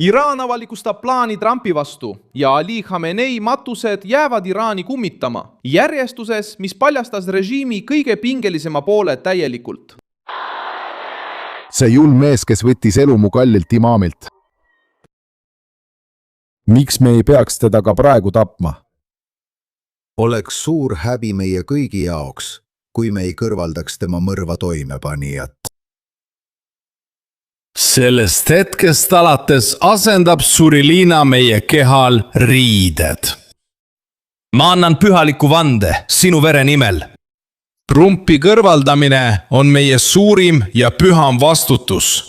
Iraan avalikustab plaani Trumpi vastu ja Ali Khamenei matused jäävad Iraani kummitama, järjestuses, mis paljastas režiimi kõige pingelisema poole täielikult. See julm mees, kes võttis elu mu kallilt imaamilt. Miks me ei peaks teda ka praegu tapma? Oleks suur häbi meie kõigi jaoks, kui me ei kõrvaldaks tema mõrva toimepanijat. Sellest hetkest alates asendab Suriliina meie kehal riided. Ma annan pühaliku vande sinu vere nimel. Trumpi kõrvaldamine on meie suurim ja püham vastutus.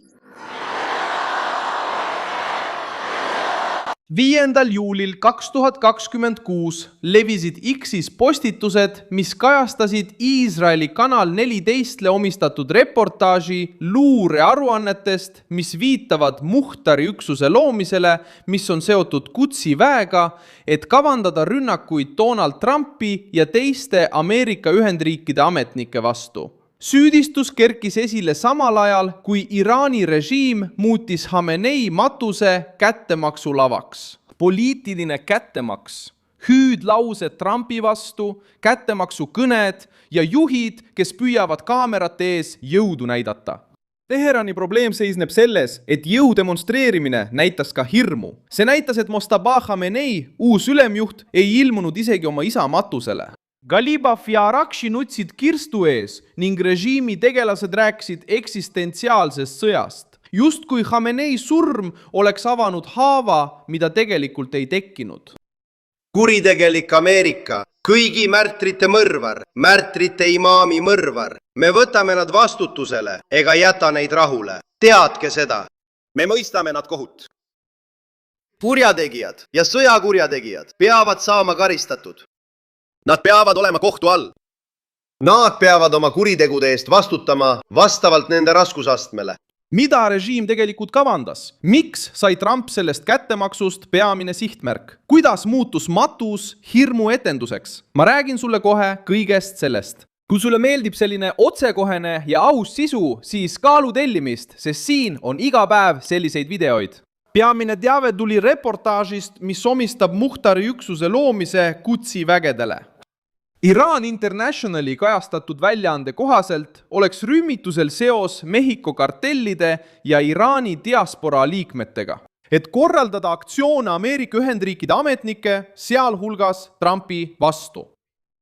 5. juulil 2026 levisid X-is postitused, mis kajastasid Iisraeli kanal 14-le omistatud reportaaži luurearuannetest, mis viitavad Muhtari üksuse loomisele, mis on seotud Qudsi väega, et kavandada rünnakuid Donald Trumpi ja teiste Ameerika Ühendriikide ametnike vastu. Süüdistus kerkis esile samal ajal, kui Iraani režiim muutis Khamenei matuse kättemaksu lavaks. Poliitiline kättemaks, hüüdlaused Trumpi vastu, kättemaksu kõned ja juhid, kes püüavad kaamerate ees jõudu näidata. Teherani probleem seisneb selles, et jõu demonstreerimine näitas ka hirmu. See näitas, et Mostabah Khamenei, uus ülemjuht, ei ilmunud isegi oma isa matusele. Galibaf ja Arakshi nutsid kirstu ees ning režiimi tegelased rääkisid eksistentsiaalsest sõjast. Just kui Khamenei surm oleks avanud haava, mida tegelikult ei tekkinud. Kuritegelik Ameerika, kõigi märtrite mõrvar, märtrite imaami mõrvar. Me võtame nad vastutusele ega jäta neid rahule. Teadke seda. Me mõistame nad kohut. Kurjategijad ja sõjakurjategijad peavad saama karistatud. Nad peavad olema kohtu all. Nad peavad oma kuritegude eest vastutama vastavalt nende raskusastmele. Mida režiim tegelikult kavandas? Miks sai Trump sellest kättemaksust peamine sihtmärk? Kuidas muutus matus hirmu etenduseks? Ma räägin sulle kohe kõigest sellest. Kui sulle meeldib selline otsekohene ja aus sisu, siis kaalu tellimist, sest siin on iga päev selliseid videoid. Peamine teave tuli reportaažist, mis omistab Muhtari üksuse loomise Qudsi vägedele. Iran Internationali kajastatud väljaande kohaselt oleks rühmitusel seos Mehhiko kartellide ja Iraani diaspora liikmetega, et korraldada aktsioone Ameerika Ühendriikide ametnike, sealhulgas Trumpi vastu.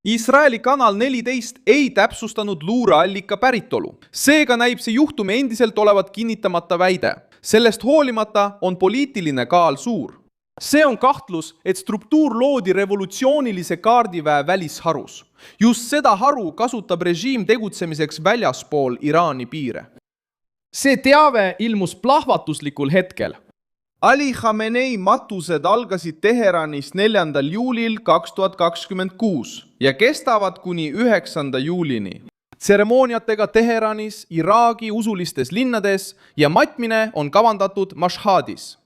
Iisraeli kanal 14 ei täpsustanud luureallika päritolu. Seega näib see juhtum endiselt olevat kinnitamata väide. Sellest hoolimata on poliitiline kaal suur. See on kahtlus, et struktuur loodi revolutsioonilise kaardiväe välisharus. Just seda haru kasutab režiim tegutsemiseks väljaspool Iraani piire. See teave ilmus plahvatuslikul hetkel. Ali Khamenei matused algasid Teheranis 4. juulil 2026 ja kestavad kuni 9. juulini. Tseremooniatega Teheranis, Iraagi usulistes linnades ja matmine on kavandatud Mashhadis.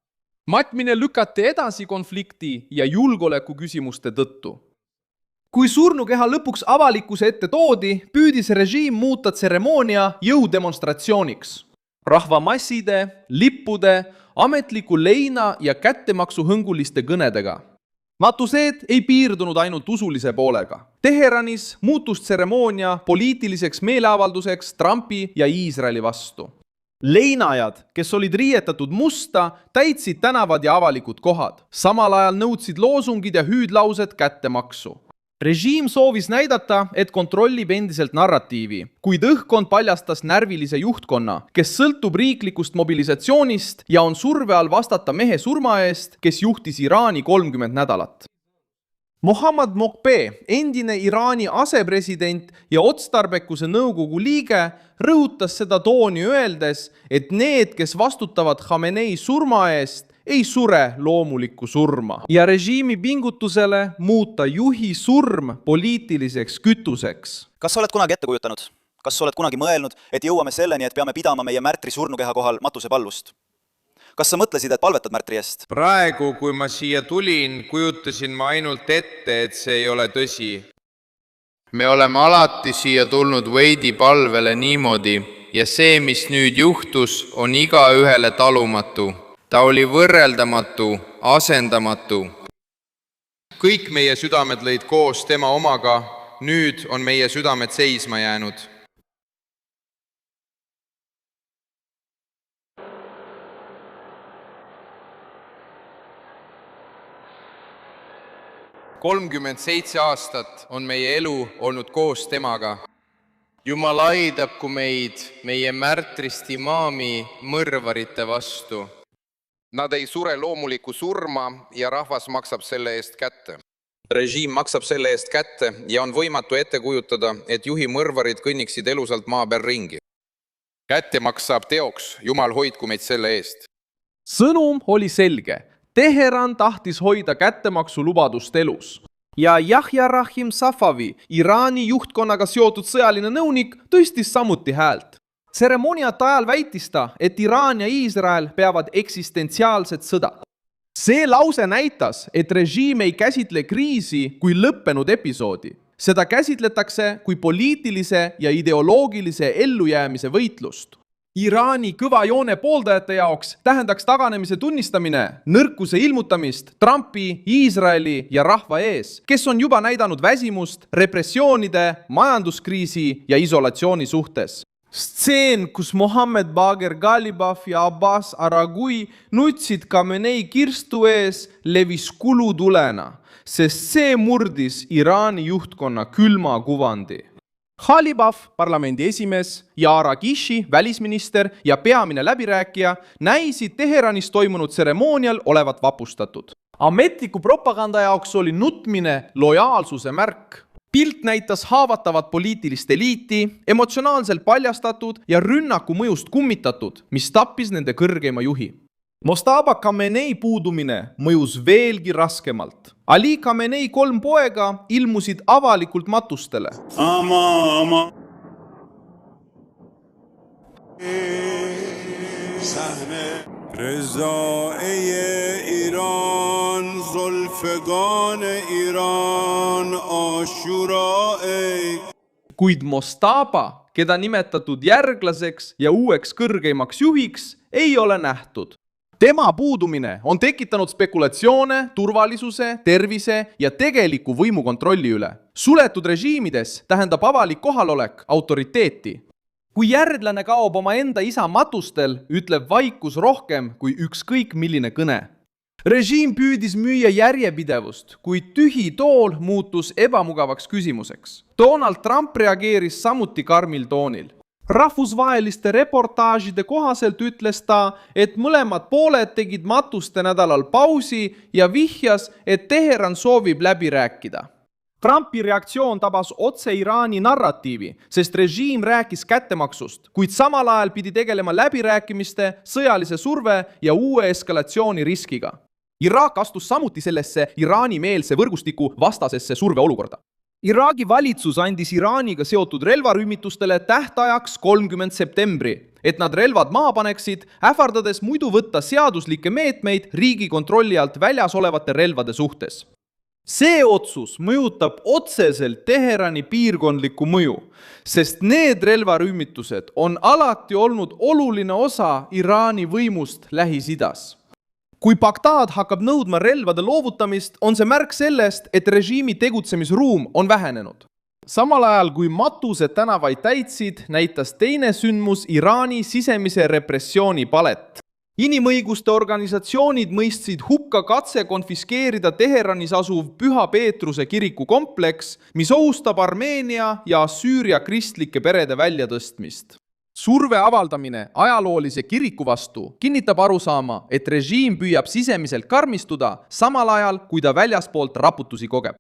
Matmine lükati edasi konflikti ja julgeoleku küsimuste tõttu. Kui surnukeha lõpuks avalikkuse ette toodi, püüdis režiim muuta tseremoonia jõudemonstratsiooniks. Rahvamasside, lippude, ametliku leina ja kättemaksuhõnguliste kõnedega. Matused ei piirdunud ainult usulise poolega. Teheranis muutus tseremoonia poliitiliseks meeleavalduseks Trumpi ja Iisraeli vastu. Leinajad, kes olid riietatud musta, täitsid tänavad ja avalikud kohad. Samal ajal nõudsid loosungid ja hüüdlaused kättemaksu. Režiim soovis näidata, et kontrollib endiselt narratiivi, kuid õhkkond paljastas närvilise juhtkonna, kes sõltub riiklikust mobilisatsioonist ja on surve all vastata mehe surma eest, kes juhtis Iraani 30 nädalat. Mohammad Mokbeh, endine Iraani asepresident ja otstarbekuse nõukogu liige, rõhutas seda tooni öeldes, et need, kes vastutavad Khamenei surma eest, ei sure loomulikku surma. Ja režiimi pingutusele muuta juhi surm poliitiliseks kütuseks. Kas sa oled kunagi ette kujutanud? Kas sa oled kunagi mõelnud, et jõuame selleni, et peame pidama meie märtri surnukeha kohal matusepalvust? Kas sa mõtlesid, et palvetad märtri eest? Praegu, kui ma siia tulin, kujutasin ma ainult ette, et see ei ole tõsi. Me oleme alati siia tulnud veidi palvele niimoodi ja see, mis nüüd juhtus, on igaühele talumatu. ta oli võrreldamatu, asendamatu. kõik meie südamed lõid koos tema omaga, nüüd on meie südamed seisma jäänud. kolmkümmend 7 aastat on meie elu olnud koos temaga. Jumal aidaku meid meie märtrist imaami mõrvarite vastu. Nad ei sure loomulikku surma ja rahvas maksab selle eest kätte. Režiim maksab selle eest kätte ja on võimatu ette kujutada, et juhi mõrvarid kõnniksid elusalt maa peal ringi. Kättemaks saab teoks, Jumal hoidku meid selle eest. Sõnum oli selge. Teheran tahtis hoida kättemaksu lubadust elus. Ja Yahya Rahim Safavi, Iraani juhtkonnaga seotud sõjaline nõunik, tõstis samuti häält. Tseremooniate ajal väitis ta, et Iraan ja Iisrael peavad eksistentsiaalset sõda. See lause näitas, et režiim ei käsitle kriisi kui lõppenud episoodi. Seda käsitletakse kui poliitilise ja ideoloogilise ellujäämise võitlust. Iraani kõva joone pooldajate jaoks tähendaks taganemise tunnistamine, nõrkuse ilmutamist Trumpi, Iisraeli ja rahva ees, kes on juba näidanud väsimust repressioonide, majanduskriisi ja isolatsiooni suhtes. Stseen, kus Mohammed Bagher Ghalibaf ja Abbas Aragui nutsid Khamenei kirstu ees, levis kulutulena, sest see murdis Iraani juhtkonna külma kuvandi. Ghalibaf, parlamendi esimees, ja Aragishi, välisminister ja peamine läbirääkija, näisid Teheranis toimunud tseremoonial olevat vapustatud. Ametliku propaganda jaoks oli nutmine lojaalsuse märk. Pilt näitas haavatavat poliitilist eliiti, emotsionaalselt paljastatud ja rünnaku mõjust kummitatud, mis tappis nende kõrgeima juhi. Mostaba Khamenei puudumine mõjus veelgi raskemalt. Ali Khamenei 3 poega ilmusid avalikult matustele. Kuid Mostaba, keda nimetatud järglaseks ja uueks kõrgeimaks juhiks, ei ole nähtud. Tema puudumine on tekitanud spekulatsioone turvalisuse, tervise ja tegeliku võimukontrolli üle. Suletud režiimides tähendab avalik kohalolek autoriteeti. Kui järglane kaob oma enda isa matustel, ütleb vaikus rohkem kui ükskõik milline kõne. Režiim püüdis müüa järjepidevust, kuid tühi tool muutus ebamugavaks küsimuseks. Donald Trump reageeris samuti karmil toonil. Rahvusvaheliste reportaažide kohaselt ütles ta, et mõlemad pooled tegid matuste nädalal pausi ja vihjas, et Teheran soovib läbi rääkida. Trumpi reaktsioon tabas otse Iraani narratiivi, sest režiim rääkis kättemaksust, kuid samal ajal pidi tegelema läbirääkimiste, sõjalise surve ja uue eskalatsiooni riskiga. Iraak astus samuti sellesse Iraani-meelse võrgustiku vastasesse surveolukorda. Iraagi valitsus andis Iraaniga seotud relvarühmitustele tähtajaks 30 septembri, et nad relvad maha paneksid, ähvardades muidu võtta seaduslikke meetmeid riigi kontrolli alt väljas olevate relvade suhtes. See otsus mõjutab otseselt Teherani piirkondlikku mõju, sest need relvarühmitused on alati olnud oluline osa Iraani võimust Lähis-Idas. Kui Bagdad hakkab nõudma relvade loovutamist, on see märk sellest, et režiimi tegutsemisruum on vähenenud. Samal ajal kui matused tänavaid täitsid, näitas teine sündmus Iraani sisemise repressiooni palet. Inimõiguste organisatsioonid mõistsid hukka katse konfiskeerida Teheranis asuv Püha Peetruse kiriku kompleks, mis ohustab Armeenia ja Süüria kristlike perede väljatõstmist. Surve avaldamine ajaloolise kiriku vastu kinnitab arusaama, et režiim püüab sisemiselt karmistuda, samal ajal kui ta väljaspoolt raputusi kogeb.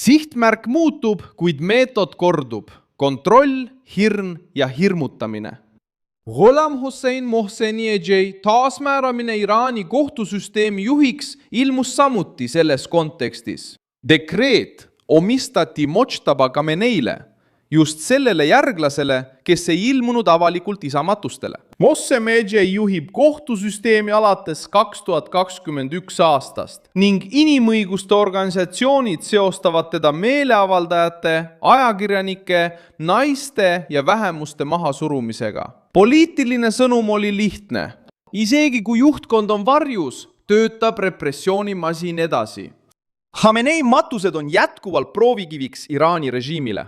Sihtmärk muutub, kuid meetod kordub. Kontroll, hirn ja hirmutamine. Gholam Hossein Mohseniejei taasmääramine Iraani kohtusüsteemi juhiks ilmus samuti selles kontekstis. Dekreet omistati Mojtaba Khameneile, just sellele järglasele, kes ei ilmunud avalikult isa matustele. Mohseniejei juhib kohtusüsteemi alates 2021 aastast ning inimõiguste organisatsioonid seostavad teda meeleavaldajate, ajakirjanike, naiste ja vähemuste mahasurumisega. Poliitiline sõnum oli lihtne. isegi kui juhtkond on varjus, töötab repressioonimasin edasi. Khamenei matused on jätkuvalt proovikiviks Iraani režiimile.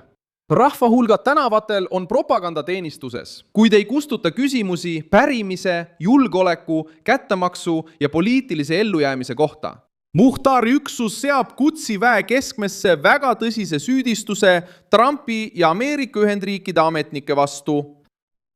Rahvahulgad tänavatel on propagandateenistuses. Kuid ei kustuta küsimusi pärimise, julgeoleku, kättemaksu ja poliitilise ellujäämise kohta. Muhtari üksus seab Qudsi väe keskmesse väga tõsise süüdistuse Trumpi ja Ameerika Ühendriikide ametnike vastu.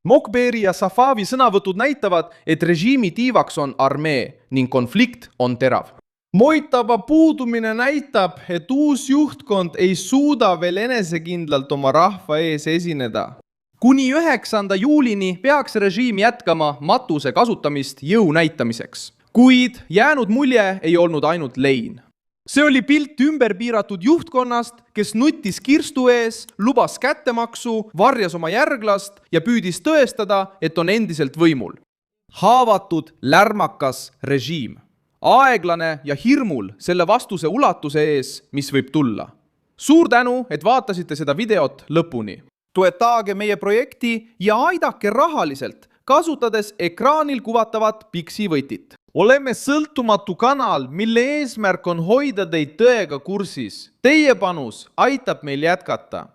Mokberi ja Safavi sõnavõtud näitavad, et režiimi tiivaks on armee ning konflikt on terav. Moitava puudumine näitab, et uus juhtkond ei suuda veel enesekindlalt oma rahva ees esineda. Kuni 9. juulini peaks režiim jätkama matuse kasutamist jõu näitamiseks. Kuid jäänud mulje ei olnud ainult lein. See oli pilt ümber piiratud juhtkonnast, kes nuttis kirstu ees, lubas kättemaksu, varjas oma järglast ja püüdis tõestada, et on endiselt võimul. Haavatud, lärmakas režiim. Aeglane ja hirmul selle vastuse ulatuse ees, mis võib tulla. Suur tänu, et vaatasite seda videot lõpuni. Toetage meie projekti ja aidake rahaliselt, kasutades ekraanil kuvatavat Pixi võtit. Oleme sõltumatu kanal, mille eesmärk on hoida teid tõega kursis. Teie panus aitab meil jätkata.